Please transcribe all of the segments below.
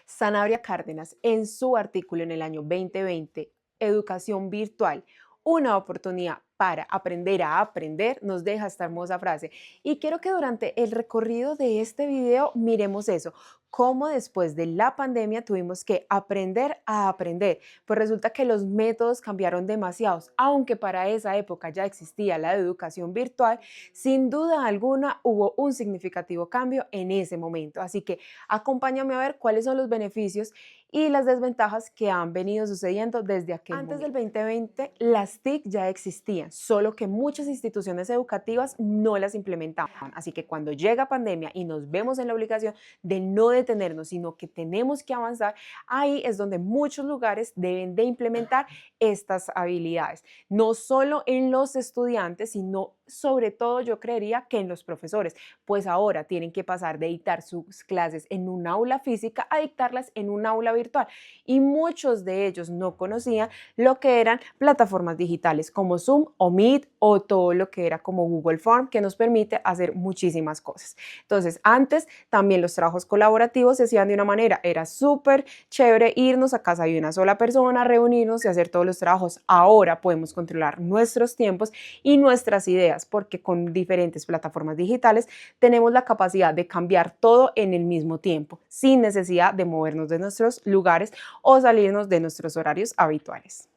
Sanabria Cárdenas, en su artículo en el año 2020, Educación Virtual, una oportunidad para aprender a aprender, nos deja esta hermosa frase. Y quiero que durante el recorrido de este video miremos eso, cómo después de la pandemia tuvimos que aprender a aprender. Pues resulta que los métodos cambiaron demasiados, aunque para esa época ya existía la educación virtual, sin duda alguna hubo un significativo cambio en ese momento. Así que acompáñame a ver cuáles son los beneficios y las desventajas que han venido sucediendo desde aquel momento. Antes del 2020, las TIC ya existían, solo que muchas instituciones educativas no las implementaban. Así que cuando llega pandemia y nos vemos en la obligación de no detenernos, sino que tenemos que avanzar, ahí es donde muchos lugares deben de implementar estas habilidades, no solo en los estudiantes, sino sobre todo yo creería que en los profesores, pues ahora tienen que pasar de dictar sus clases en un aula física a dictarlas en un aula virtual. Y muchos de ellos no conocían lo que eran plataformas digitales como Zoom o Meet o todo lo que era como Google Form, que nos permite hacer muchísimas cosas. Entonces, antes también los trabajos colaborativos se hacían de una manera, era súper chévere irnos a casa de una sola persona, reunirnos y hacer todos los trabajos. Ahora podemos controlar nuestros tiempos y nuestras ideas, porque con diferentes plataformas digitales tenemos la capacidad de cambiar todo en el mismo tiempo, sin necesidad de movernos de nuestros lugares o salirnos de nuestros horarios habituales.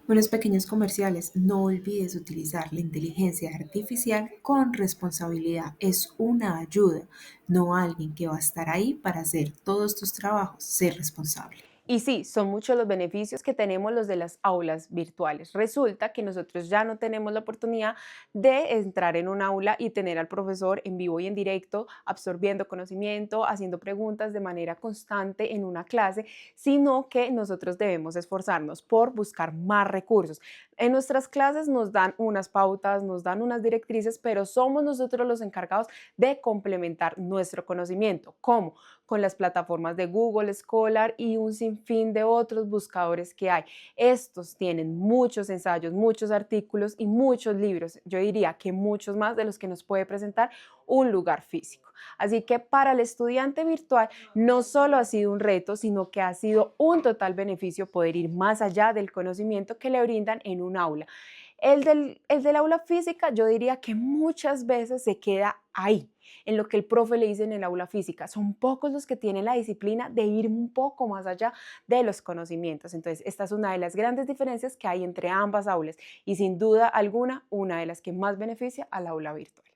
Unos pequeños comerciales. No olvides utilizar la inteligencia artificial con responsabilidad. Es una ayuda, no alguien que va a estar ahí para hacer todos tus trabajos. Ser responsable. Y sí, son muchos los beneficios que tenemos los de las aulas virtuales. Resulta que nosotros ya no tenemos la oportunidad de entrar en un aula y tener al profesor en vivo y en directo absorbiendo conocimiento, haciendo preguntas de manera constante en una clase, sino que nosotros debemos esforzarnos por buscar más recursos. En nuestras clases nos dan unas pautas, nos dan unas directrices, pero somos nosotros los encargados de complementar nuestro conocimiento. ¿Cómo? Con las plataformas de Google Scholar y un sinfín de otros buscadores que hay. Estos tienen muchos ensayos, muchos artículos y muchos libros. Yo diría que muchos más de los que nos puede presentar un lugar físico. Así que para el estudiante virtual no solo ha sido un reto, sino que ha sido un total beneficio poder ir más allá del conocimiento que le brindan en un aula. El del aula física, yo diría que muchas veces se queda ahí, en lo que el profe le dice en el aula física. Son pocos los que tienen la disciplina de ir un poco más allá de los conocimientos. Entonces, esta es una de las grandes diferencias que hay entre ambas aulas y sin duda alguna, una de las que más beneficia al aula virtual.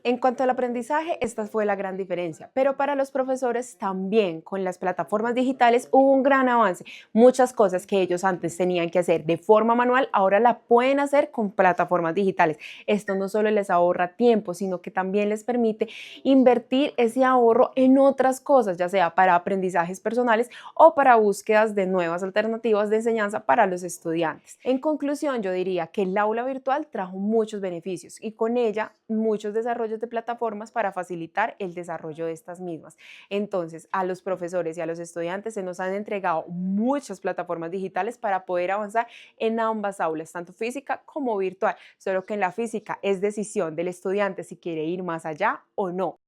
En cuanto al aprendizaje, esta fue la gran diferencia, pero para los profesores también con las plataformas digitales hubo un gran avance. Muchas cosas que ellos antes tenían que hacer de forma manual, ahora la pueden hacer con plataformas digitales. Esto no solo les ahorra tiempo, sino que también les permite invertir ese ahorro en otras cosas, ya sea para aprendizajes personales o para búsquedas de nuevas alternativas de enseñanza para los estudiantes. En conclusión, yo diría que el aula virtual trajo muchos beneficios y con ella muchos desarrollos de plataformas para facilitar el desarrollo de estas mismas. Entonces, a los profesores y a los estudiantes se nos han entregado muchas plataformas digitales para poder avanzar en ambas aulas, tanto física como virtual, solo que en la física es decisión del estudiante si quiere ir más allá o no.